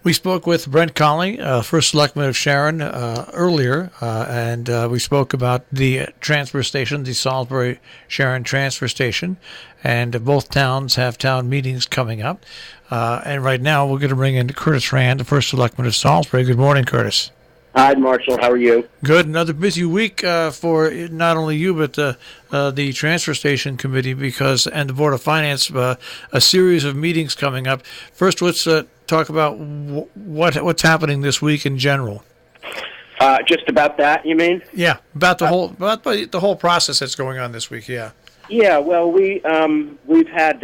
We spoke with Brent Colley, first selectman of Sharon, earlier, and we spoke about the transfer station, the Salisbury Sharon transfer station, and both towns have town meetings coming up. And right now we're going to bring in Curtis Rand, the first selectman of Salisbury. Good morning, Curtis. Hi, Marshall. How are you? Good. Another busy week for not only you but the transfer station committee and the Board of Finance. A series of meetings coming up. First, let's talk about what's happening this week in general. Just about that, you mean? Yeah, about the whole process that's going on this week. Yeah. Yeah. Well, we've had.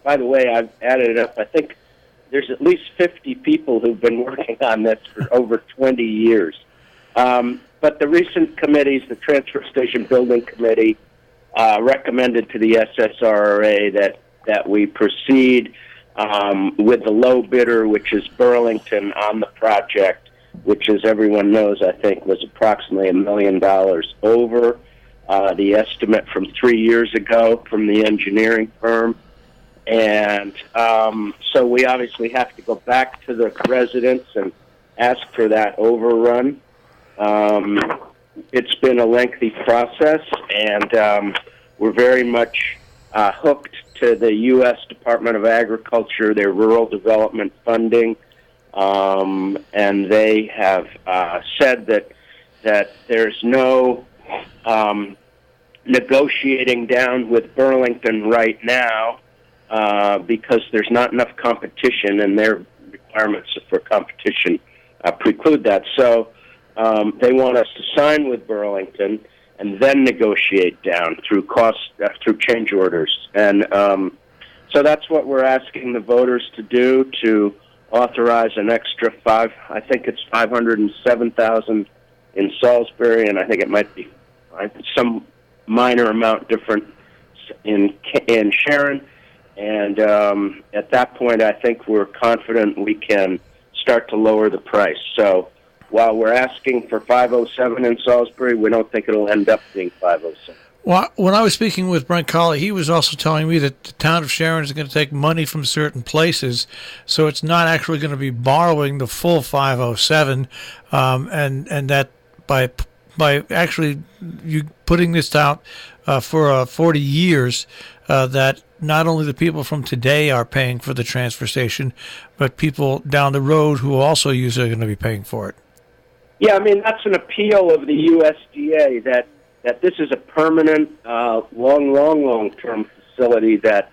By the way, I've added it up. I think there's at least 50 people who've been working on this for over 20 years. But the recent committees, the Transfer Station Building Committee, recommended to the SSRA that we proceed with the low bidder, which is Burlington, on the project, which, as everyone knows, I think was approximately $1 million over the estimate from 3 years ago from the engineering firm. And so we obviously have to go back to the residents and ask for that overrun. It's been a lengthy process, and we're very much hooked to the U.S. Department of Agriculture, their rural development funding, and they have said that there's no negotiating down with Burlington right now, because there's not enough competition, and their requirements for competition preclude that. So they want us to sign with Burlington and then negotiate down through through change orders. And so that's what we're asking the voters to do, to authorize an extra I think it's $507,000 in Salisbury, and I think it might be some minor amount different in Sharon. And at that point, I think we're confident we can start to lower the price. So while we're asking for 507 in Salisbury, we don't think it'll end up being 507. Well, when I was speaking with Brent Colley, he was also telling me that the town of Sharon is going to take money from certain places, so it's not actually going to be borrowing the full 507, and that by actually you putting this out for 40 years, that not only the people from today are paying for the transfer station, but people down the road who also use it are going to be paying for it. Yeah, I mean, that's an appeal of the USDA that this is a permanent, long-term facility that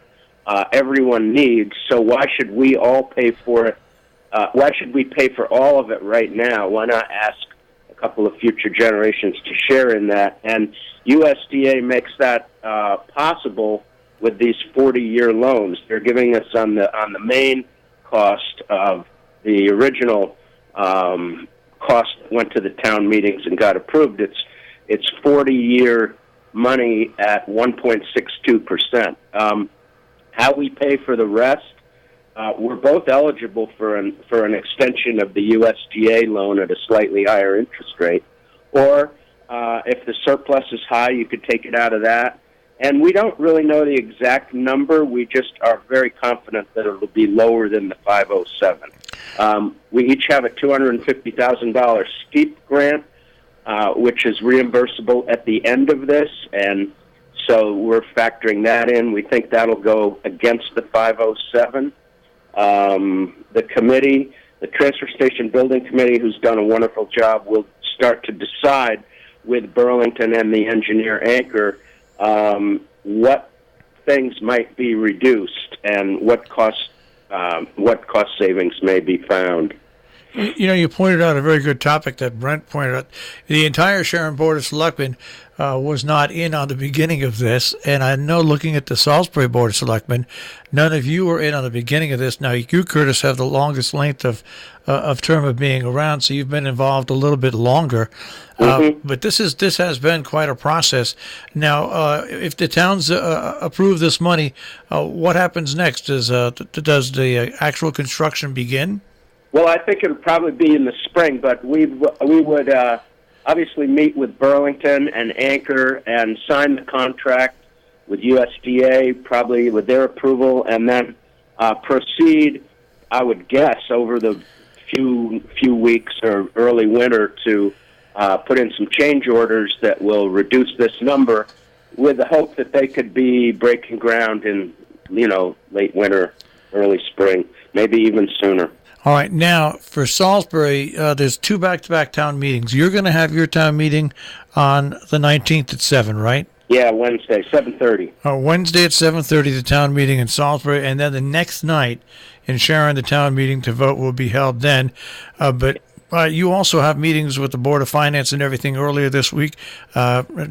everyone needs. So why should we all pay for it? Why should we pay for all of it right now? Why not ask a couple of future generations to share in that? And USDA makes that possible with these 40-year loans. They're giving us on the main cost of the original cost that went to the town meetings and got approved. It's 40-year money at 1.62%. How we pay for the rest, we're both eligible for an extension of the USDA loan at a slightly higher interest rate, or if the surplus is high, you could take it out of that. And we don't really know the exact number. We just are very confident that it will be lower than the 507. We each have a $250,000 STEEP grant, which is reimbursable at the end of this, and so we're factoring that in. We think that'll go against the 507. The committee, the Transfer Station Building Committee, who's done a wonderful job, will start to decide with Burlington and the engineer Anchor what things might be reduced and what cost savings may be found. You know, you pointed out a very good topic that Brent pointed out. The entire Sharon Board of Selectmen was not in on the beginning of this, and I know, looking at the Salisbury Board of Selectmen, none of you were in on the beginning of this. Now, you, Curtis, have the longest length of term of being around, so you've been involved a little bit longer. But this has been quite a process. Now, if the towns approve this money, what happens next? Does the actual construction begin? Well, I think it would probably be in the spring, but we would obviously meet with Burlington and Anchor and sign the contract with USDA, probably with their approval, and then proceed, I would guess, over the few weeks or early winter to put in some change orders that will reduce this number, with the hope that they could be breaking ground in late winter, early spring, maybe even sooner. All right. Now, for Salisbury, there's 2 back-to-back town meetings. You're going to have your town meeting on the 19th at 7, right? Yeah, Wednesday, 7:30. Wednesday at 7:30, the town meeting in Salisbury, and then the next night in Sharon, the town meeting to vote will be held then. But you also have meetings with the Board of Finance and everything earlier this week,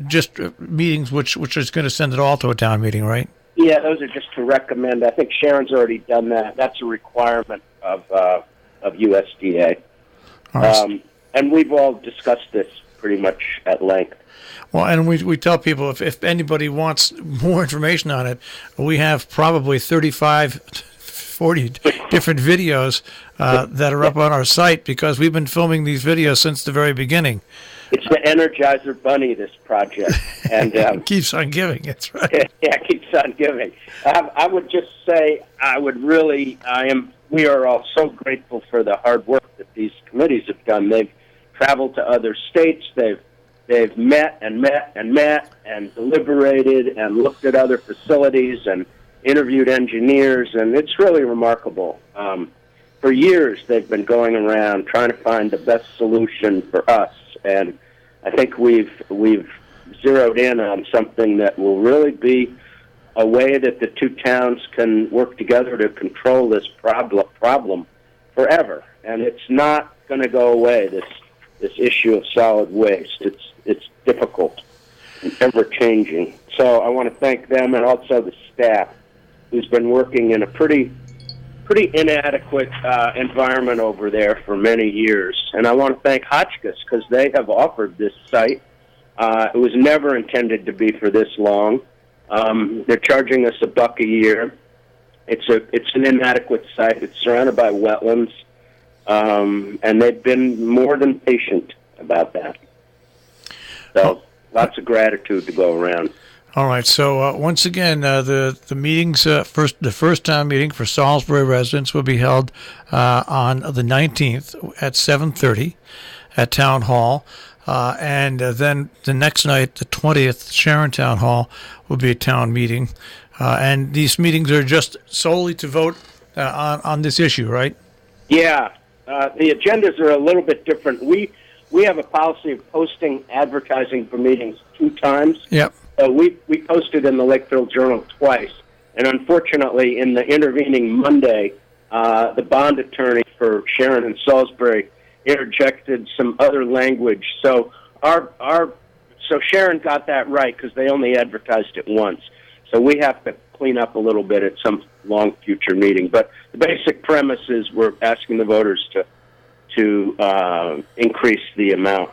just meetings which is going to send it all to a town meeting, right? Yeah, those are just to recommend. I think Sharon's already done that. That's a requirement of USDA. And we've all discussed this pretty much at length. Well, and we tell people if anybody wants more information on it, we have probably 35, 40 different videos that are up on our site, because we've been filming these videos since the very beginning. It's the Energizer Bunny, this project. And it keeps on giving, that's right. Yeah, it keeps on giving. I would just say we are all so grateful for the hard work that these committees have done. They've traveled to other states. They've met and deliberated and looked at other facilities and interviewed engineers, and it's really remarkable. For years, they've been going around trying to find the best solution for us, and I think we've zeroed in on something that will really be a way that the two towns can work together to control this problem forever. And it's not going to go away, this issue of solid waste. It's difficult and ever changing. So I want to thank them, and also the staff, who's been working in a pretty inadequate environment over there for many years. And I want to thank Hotchkiss, because they have offered this site. It was never intended to be for this long. They're charging us $1 a year. It's an inadequate site. It's surrounded by wetlands, and they've been more than patient about that. So lots of gratitude to go around. All right. So once again, the meetings, the first town meeting for Salisbury residents will be held on the 19th at 7:30 at Town Hall, and then the next night, the 20th, Sharon Town Hall will be a town meeting, and these meetings are just solely to vote on this issue, right? Yeah. The agendas are a little bit different. We have a policy of posting advertising for meetings 2 times. Yep. So we posted in the Lakeville Journal twice, and unfortunately, in the intervening Monday, the bond attorney for Sharon and Salisbury interjected some other language. So so Sharon got that right, because they only advertised it once. So we have to clean up a little bit at some long future meeting. But the basic premise is we're asking the voters to increase the amount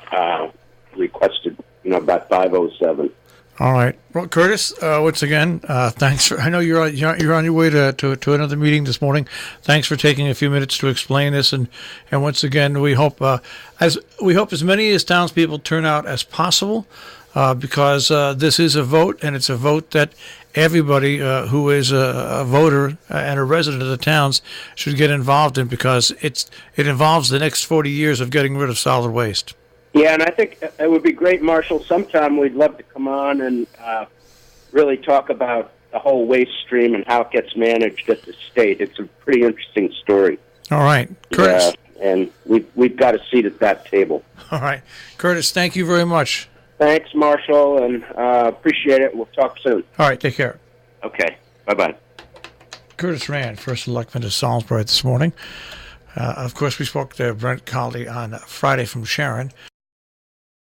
requested, by 507. All right. Well, Curtis, once again, thanks for. I know you're on your way to another meeting this morning. Thanks for taking a few minutes to explain this, and once again, we hope as many townspeople turn out as possible, because this is a vote, and it's a vote that everybody who is a voter and a resident of the towns should get involved in, because it involves the next 40 years of getting rid of solid waste. Yeah, and I think it would be great, Marshall. Sometime we'd love to come on and really talk about the whole waste stream and how it gets managed at the state. It's a pretty interesting story. All right, Curtis. And we've got a seat at that table. All right. Curtis, thank you very much. Thanks, Marshall, and appreciate it. We'll talk soon. All right, take care. Okay, bye-bye. Curtis Rand, first selectman of Salisbury this morning. Of course, we spoke to Brent Colley on Friday from Sharon.